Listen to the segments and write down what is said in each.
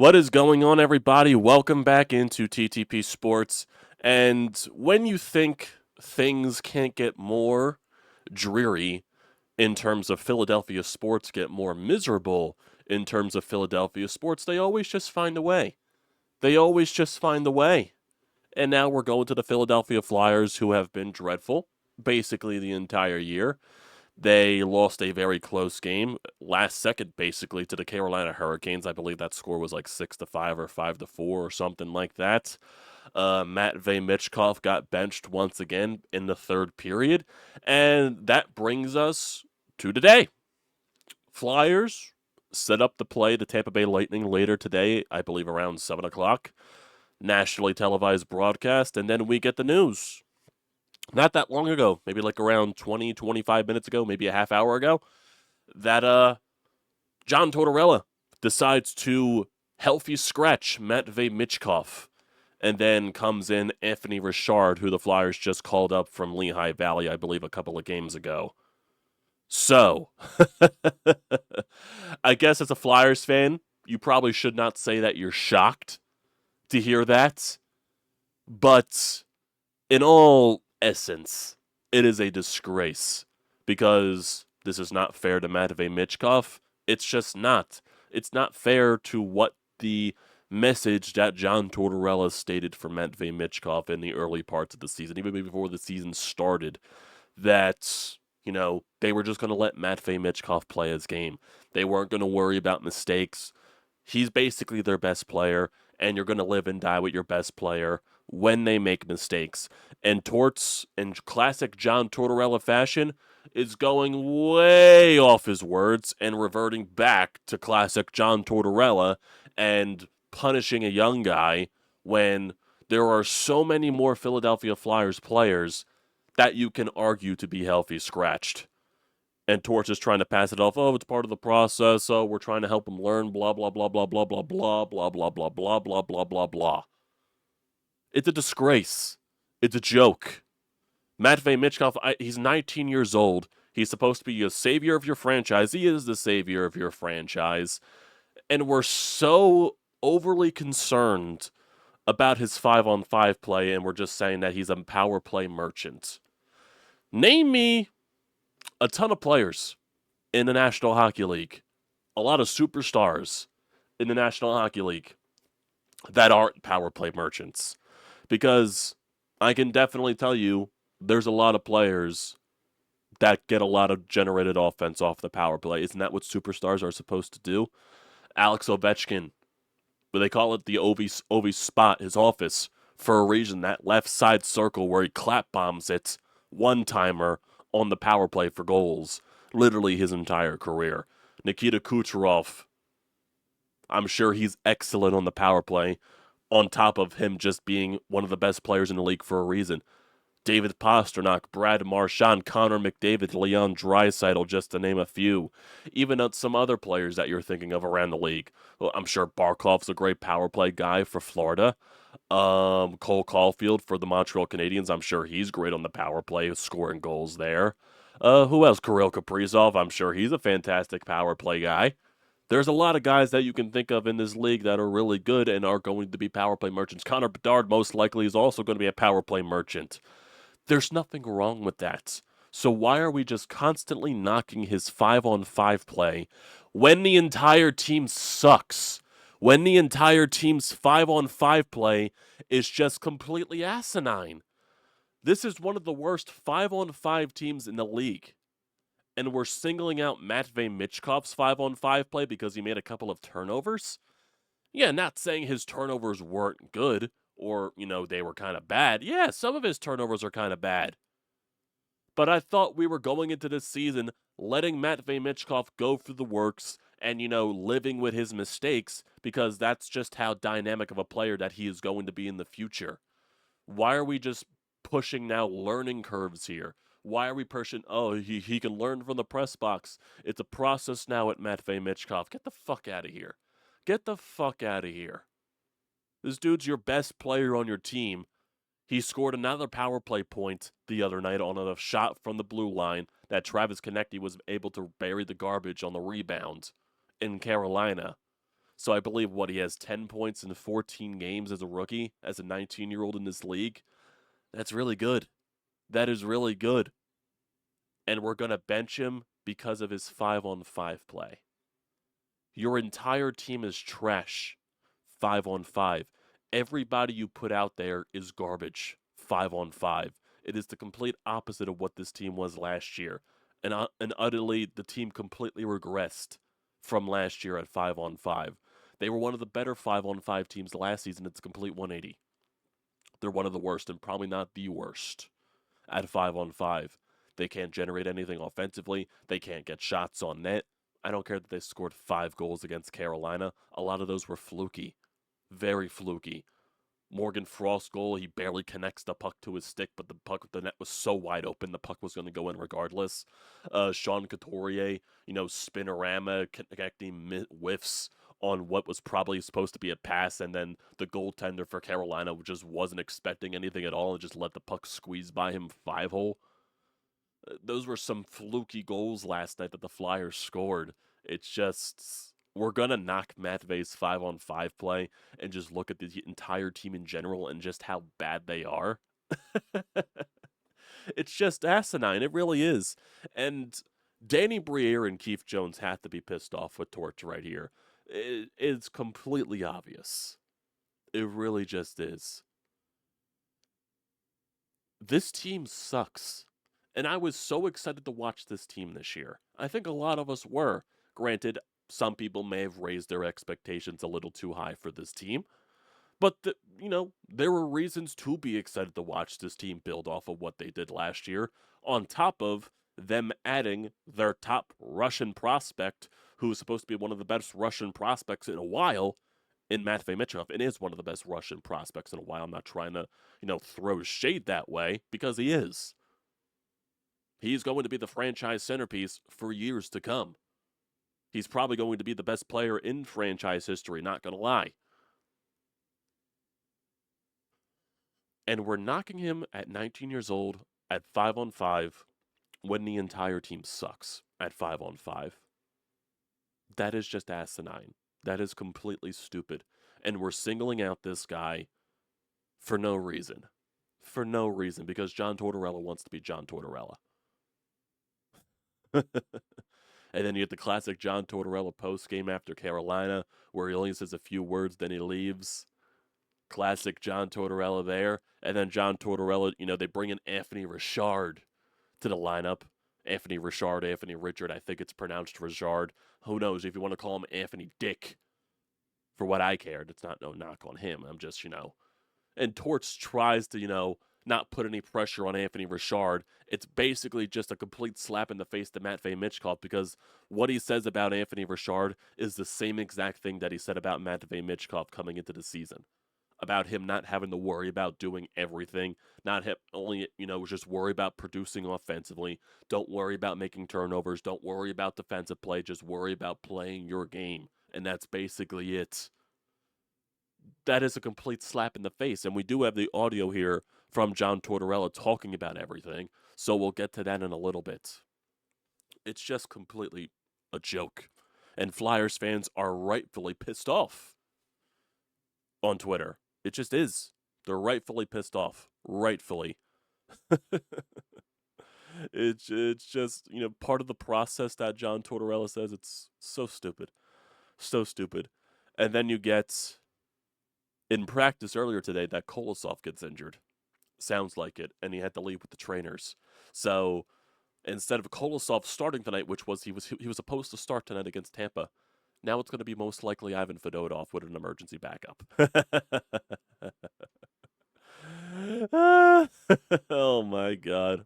What is going on, everybody? Welcome back into TTP Sports. And when you think things can't get more dreary in terms of Philadelphia sports, get more miserable in terms of Philadelphia sports, they always just find a way. They always just find a way. And now we're going to the Philadelphia Flyers, who have been dreadful basically the entire year. They lost a very close game, last second basically, to the Carolina Hurricanes. I believe that score was like 6-5 or 5-4 or something like that. Matvei Michkov got benched once again in the third period, and that brings us to today. Flyers set up to play the Tampa Bay Lightning later today, I believe around 7 o'clock. Nationally televised broadcast, and then we get the news not that long ago, maybe like around 20, 25 minutes ago, maybe a half hour ago, that John Tortorella decides to healthy scratch Matvei Michkov. And then comes in Anthony Richard, who the Flyers just called up from Lehigh Valley, I believe, a couple of games ago. So, I guess as a Flyers fan, you probably should not say that you're shocked to hear that. But in all essence, it is a disgrace because this is not fair to Matvei Michkov. It's just not. It's not fair to what the message that John Tortorella stated for Matvei Michkov in the early parts of the season, even before the season started, that, they were just going to let Matvei Michkov play his game. They weren't going to worry about mistakes. He's basically their best player, and you're going to live and die with your best player when they make mistakes. And Torts, in classic John Tortorella fashion, is going way off his words and reverting back to classic John Tortorella and punishing a young guy when there are so many more Philadelphia Flyers players that you can argue to be healthy scratched. And Torts is trying to pass it off. Oh, it's part of the process. So we're trying to help him learn. Blah blah blah blah blah blah blah blah blah blah blah blah blah blah blah. It's a disgrace. It's a joke. Matvei Michkov, he's 19 years old. He's supposed to be a savior of your franchise. He is the savior of your franchise. And we're so overly concerned about his 5-on-5 play, and we're just saying that he's a power play merchant. Name me a ton of players in the National Hockey League, a lot of superstars in the National Hockey League that aren't power play merchants. Because I can definitely tell you there's a lot of players that get a lot of generated offense off the power play. Isn't that what superstars are supposed to do? Alex Ovechkin, but they call it the Ovi spot, his office, for a reason. That left side circle where he clap bombs it, one-timer on the power play for goals, literally his entire career. Nikita Kucherov, I'm sure he's excellent on the power play, on top of him just being one of the best players in the league for a reason. David Pastrnak, Brad Marchand, Connor McDavid, Leon Draisaitl, just to name a few. Even some other players that you're thinking of around the league. Well, I'm sure Barkov's a great power play guy for Florida. Cole Caulfield for the Montreal Canadiens. I'm sure he's great on the power play, scoring goals there. Who else? Kirill Kaprizov. I'm sure he's a fantastic power play guy. There's a lot of guys that you can think of in this league that are really good and are going to be power play merchants. Connor Bedard most likely is also going to be a power play merchant. There's nothing wrong with that. So why are we just constantly knocking his 5-on-5 play when the entire team sucks? When the entire team's 5-on-5 play is just completely asinine. This is one of the worst 5-on-5 teams in the league. And we're singling out Matvei Michkov's 5-on-5 play because he made a couple of turnovers? Yeah, not saying his turnovers weren't good or, they were kind of bad. Yeah, some of his turnovers are kind of bad. But I thought we were going into this season letting Matvei Michkov go through the works and, living with his mistakes because that's just how dynamic of a player that he is going to be in the future. Why are we just pushing now learning curves here? Why are we pushing, he can learn from the press box. It's a process now at Matvei Michkov. Get the fuck out of here. Get the fuck out of here. This dude's your best player on your team. He scored another power play point the other night on a shot from the blue line that Travis Konecny was able to bury the garbage on the rebound in Carolina. So I believe he has 10 points in 14 games as a rookie, as a 19-year-old in this league. That's really good. That is really good. And we're going to bench him because of his 5-on-5 play. Your entire team is trash 5-on-5. Everybody you put out there is garbage 5-on-5. It is the complete opposite of what this team was last year. And utterly, the team completely regressed from last year at 5-on-5. They were one of the better 5-on-5 teams last season. It's a complete 180. They're one of the worst, and probably not the worst, at 5-on-5. They can't generate anything offensively. They can't get shots on net. I don't care that they scored 5 goals against Carolina. A lot of those were fluky. Very fluky. Morgan Frost's goal, he barely connects the puck to his stick, but the net was so wide open, the puck was going to go in regardless. Sean Couturier, spinorama, connecting whiffs on what was probably supposed to be a pass, and then the goaltender for Carolina just wasn't expecting anything at all and just let the puck squeeze by him 5-hole. Those were some fluky goals last night that the Flyers scored. It's just, we're going to knock Matvei's 5-on-5 play and just look at the entire team in general and just how bad they are. It's just asinine. It really is. And Danny Briere and Keith Jones have to be pissed off with Torch right here. It's completely obvious. It really just is. This team sucks. And I was so excited to watch this team this year. I think a lot of us were. Granted, some people may have raised their expectations a little too high for this team. But, there were reasons to be excited to watch this team build off of what they did last year, on top of them adding their top Russian prospect, who is supposed to be one of the best Russian prospects in a while, in Matvei Michkov. It is one of the best Russian prospects in a while. I'm not trying to, throw shade that way, because he is. He's going to be the franchise centerpiece for years to come. He's probably going to be the best player in franchise history, not going to lie. And we're knocking him at 19 years old at 5-on-5 when the entire team sucks at 5-on-5. That is just asinine. That is completely stupid. And we're singling out this guy for no reason. For no reason, because John Tortorella wants to be John Tortorella. And then you get the classic John Tortorella post-game after Carolina, where he only says a few words, then he leaves. Classic John Tortorella there. And then John Tortorella, they bring in Anthony Richard to the lineup. Anthony Richard, I think it's pronounced Richard. Who knows, if you want to call him Anthony Dick. For what I cared, it's not no knock on him. I'm just, And Torts tries to, not put any pressure on Anthony Richard. It's basically just a complete slap in the face to Matvei Michkov, because what he says about Anthony Richard is the same exact thing that he said about Matvei Michkov coming into the season. About him not having to worry about doing everything, not only, just worry about producing offensively. Don't worry about making turnovers. Don't worry about defensive play. Just worry about playing your game. And that's basically it. That is a complete slap in the face. And we do have the audio here from John Tortorella talking about everything, so we'll get to that in a little bit. It's just completely a joke. And Flyers fans are rightfully pissed off on Twitter. It just is. They're rightfully pissed off. Rightfully. It's just, part of the process that John Tortorella says. It's so stupid. So stupid. And then you get, in practice earlier today, that Kolosov gets injured. Sounds like it. And he had to leave with the trainers. So instead of Kolosov starting tonight, which was he was supposed to start tonight against Tampa, now it's going to be most likely Ivan Fedotov with an emergency backup. Oh my God.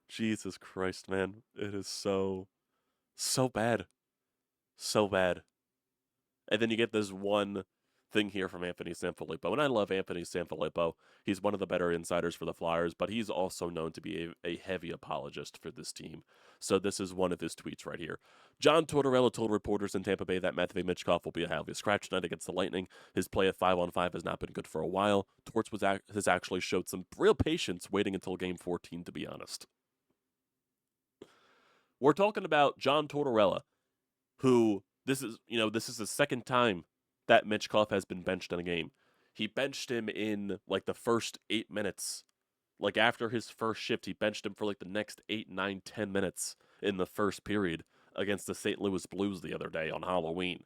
Jesus Christ, man. It is so bad. So bad. And then you get this one thing here from Anthony Sanfilippo. And I love Anthony Sanfilippo. He's one of the better insiders for the Flyers, but he's also known to be a heavy apologist for this team. So this is one of his tweets right here. John Tortorella told reporters in Tampa Bay that Matvei Michkov will be a healthy scratch tonight against the Lightning. His play at 5-on-5 has not been good for a while. Torts has actually showed some real patience waiting until Game 14, to be honest. We're talking about John Tortorella, who This is the second time that Michkov has been benched in a game. He benched him in like the first 8 minutes. Like after his first shift, he benched him for like the next 8, 9, 10 minutes in the first period against the St. Louis Blues the other day on Halloween.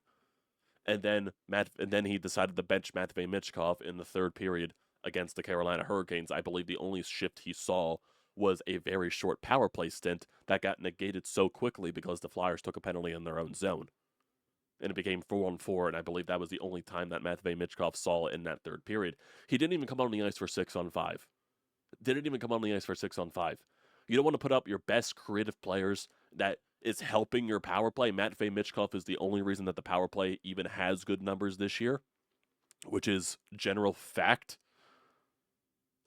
And then he decided to bench Matvei Michkov in the third period against the Carolina Hurricanes. I believe the only shift he saw was a very short power play stint that got negated so quickly because the Flyers took a penalty in their own zone. And it became 4-on-4, and I believe that was the only time that Matvei Michkov saw in that third period. He didn't even come on the ice for 6-on-5. Didn't even come on the ice for 6-on-5. You don't want to put up your best creative players that is helping your power play. Matvei Michkov is the only reason that the power play even has good numbers this year, which is general fact.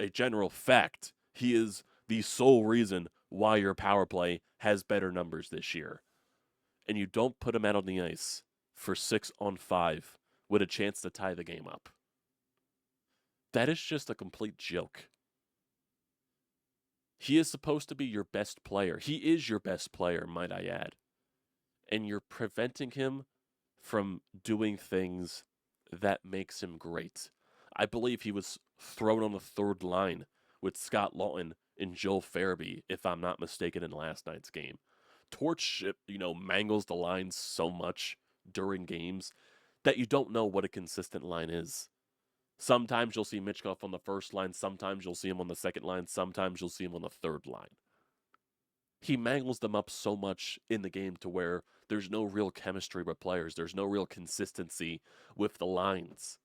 A general fact. He is the sole reason why your power play has better numbers this year. And you don't put him out on the ice for 6-on-5 with a chance to tie the game up. That is just a complete joke. He is supposed to be your best player. He is your best player, might I add. And you're preventing him from doing things that makes him great. I believe he was thrown on the third line with Scott Laughton and Joel Farabee, if I'm not mistaken, in last night's game. Torch, mangles the lines so much during games that you don't know what a consistent line is. Sometimes you'll see Michkov on the first line, sometimes you'll see him on the second line, sometimes you'll see him on the third line. He mangles them up so much in the game to where there's no real chemistry with players. There's no real consistency with the lines.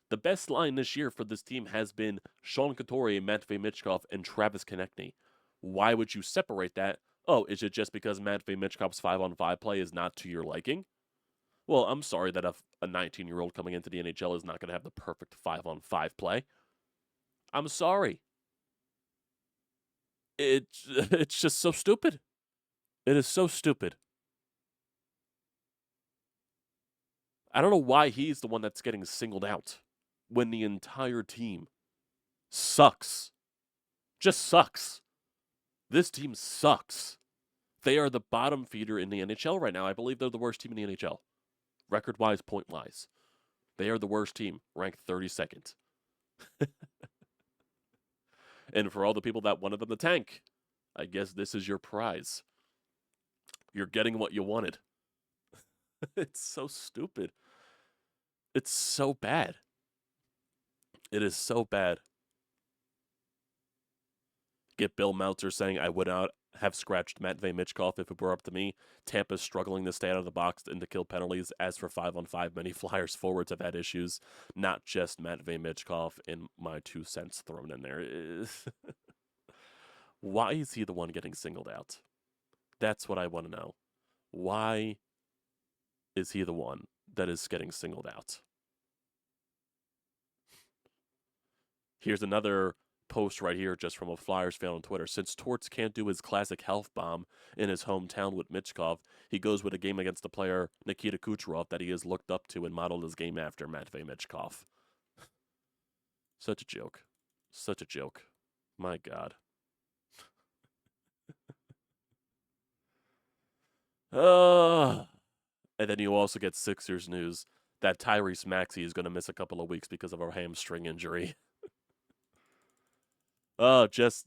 The best line this year for this team has been Sean Couturier, Matvei Michkov, and Travis Konecny. Why would you separate that? Oh, is it just because Matvei Michkov's 5-on-5 play is not to your liking? Well, I'm sorry that a 19-year-old coming into the NHL is not going to have the perfect 5-on-5 play. I'm sorry. It's just so stupid. It is so stupid. I don't know why he's the one that's getting singled out when the entire team sucks. Just sucks. This team sucks. They are the bottom feeder in the NHL right now. I believe they're the worst team in the NHL. Record-wise, point-wise. They are the worst team, ranked 32nd. And for all the people that wanted them to tank, I guess this is your prize. You're getting what you wanted. It's so stupid. It's so bad. It is so bad. Get Bill Meltzer saying, I would not have scratched Matvei Michkov if it were up to me. Tampa's struggling to stay out of the box and to kill penalties. As for 5-on-5, many Flyers forwards have had issues. Not just Matvei Michkov, and my 2 cents thrown in there. Why is he the one getting singled out? That's what I want to know. Why is he the one that is getting singled out? Here's another post right here just from a Flyers fan on Twitter. Since Torts can't do his classic health bomb in his hometown with Michkov, he goes with a game against the player Nikita Kucherov that he has looked up to and modeled his game after, Matvei Michkov. Such a joke. Such a joke. My God. And then you also get Sixers news that Tyrese Maxey is going to miss a couple of weeks because of a hamstring injury. Just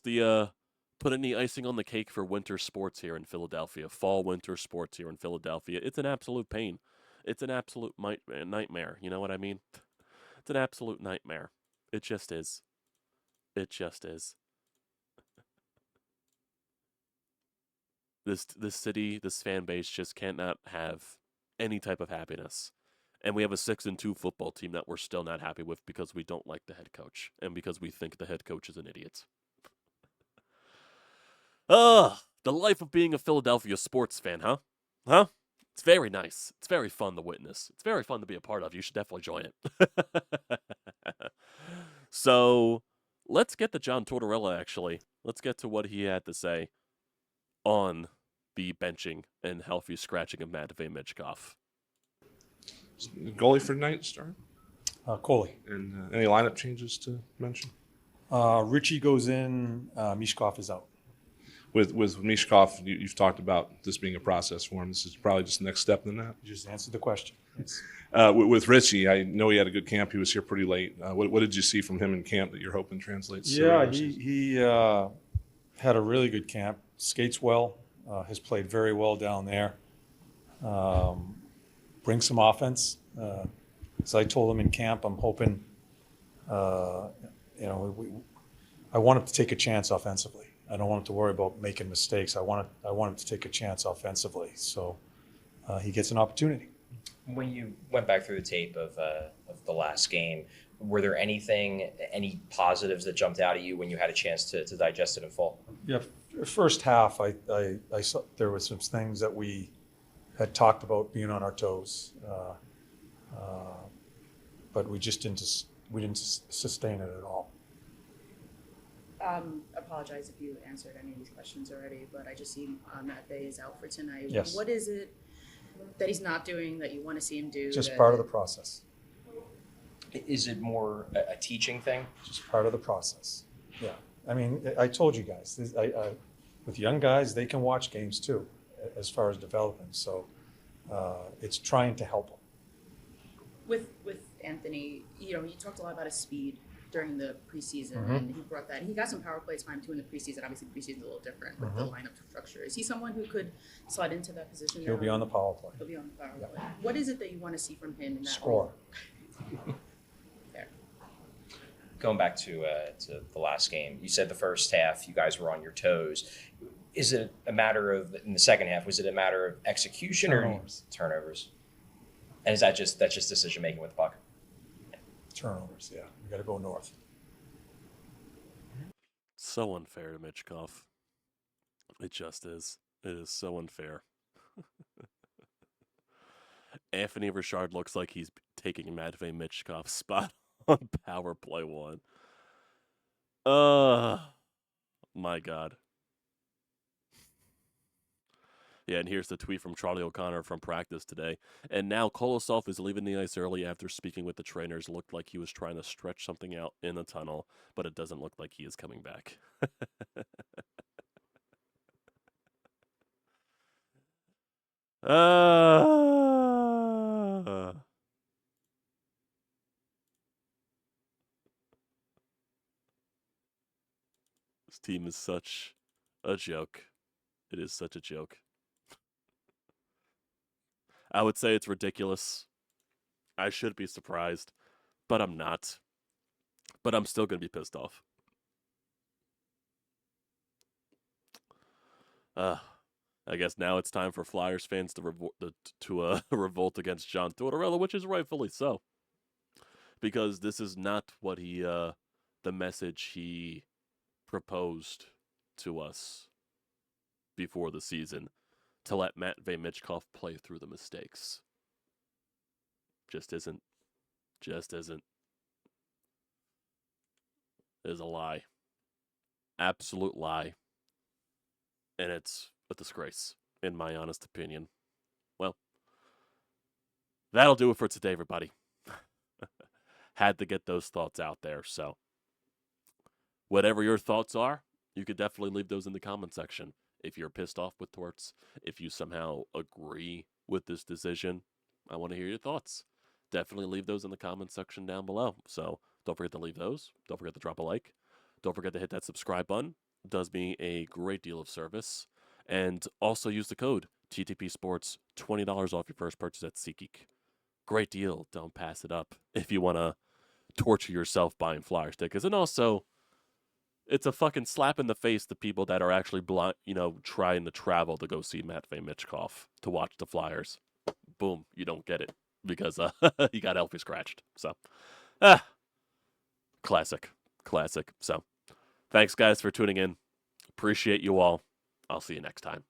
the putting the icing on the cake for winter sports here in Philadelphia. Fall winter sports here in Philadelphia. It's an absolute pain. It's an absolute nightmare. You know what I mean? It's an absolute nightmare. It just is. It just is. This city, this fan base just cannot have any type of happiness. And we have a 6-2 football team that we're still not happy with because we don't like the head coach and because we think the head coach is an idiot. The life of being a Philadelphia sports fan, huh? Huh? It's very nice. It's very fun to witness. It's very fun to be a part of. You should definitely join it. So, let's get to John Tortorella, actually. Let's get to what he had to say on the benching and healthy scratching of Matvei Michkov. Goalie for tonight, start? Coley. And any lineup changes to mention? Richie goes in, Michkov is out. with Michkov, you've talked about this being a process for him. This is probably just the next step in that. You just answered the question. Yes. With Richie, I know he had a good camp. He was here pretty late. What did you see from him in camp that you're hoping translates? Yeah, he had a really good camp. Skates well. Has played very well down there. Brings some offense. As I told him in camp, I'm hoping, I want him to take a chance offensively. I don't want him to worry about making mistakes. I want him to take a chance offensively. So he gets an opportunity. When you went back through the tape of the last game, were there any positives that jumped out at you when you had a chance to digest it in full? Yeah, first half, I saw there were some things that we had talked about being on our toes, but we just didn't sustain it at all. Apologize if you answered any of these questions already, but I just see Matvei is out for tonight. Yes. What is it that he's not doing that you want to see him do? Just part of the process. Is it more a teaching thing? Just part of the process. Yeah. I mean, I told you guys, with young guys, they can watch games too, as far as development. So it's trying to help them. With Anthony, you talked a lot about his speed during the preseason, and he brought that. He got some power play time too in the preseason. Obviously, preseason's a little different with the lineup structure. Is he someone who could slide into that position? He'll be on the power play. He'll be on the power play. What is it that you want to see from him in that Score. role? There. Going back to the last game, you said the first half you guys were on your toes. Is it a matter of, in the second half, was it a matter of execution or turnovers? And is that's just decision making with the puck? Turnovers, yeah. We got to go north. So unfair to Michkov. It just is. It is so unfair. Anthony Richard looks like he's taking Matvei Michkov's spot on power play 1. My God. Yeah, and here's the tweet from Charlie O'Connor from practice today. And now Kolosov is leaving the ice early after speaking with the trainers. Looked like he was trying to stretch something out in the tunnel, but it doesn't look like he is coming back. This team is such a joke. It is such a joke. I would say it's ridiculous. I should be surprised, but I'm not. But I'm still going to be pissed off. I guess now it's time for Flyers fans to revolt against John Tortorella, which is rightfully so. Because this is not what the message he proposed to us before the season, to let Matvei Michkov play through the mistakes. Just isn't. Just isn't. It is a lie. Absolute lie. And it's a disgrace, in my honest opinion. Well, that'll do it for today, everybody. Had to get those thoughts out there, so whatever your thoughts are, you could definitely leave those in the comment section. If you're pissed off with Torts, if you somehow agree with this decision, I want to hear your thoughts. Definitely leave those in the comment section down below. So don't forget to leave those. Don't forget to drop a like. Don't forget to hit that subscribe button. It does me a great deal of service. And also use the code TTPSPORTS, $20 off your first purchase at SEATGEEK. Great deal. Don't pass it up if you want to torture yourself buying Flyers tickets. And also, it's a fucking slap in the face to people that are actually trying to travel to go see Matvei Michkov to watch the Flyers. Boom, you don't get it because he got healthy scratched. So, classic. So, thanks guys for tuning in. Appreciate you all. I'll see you next time.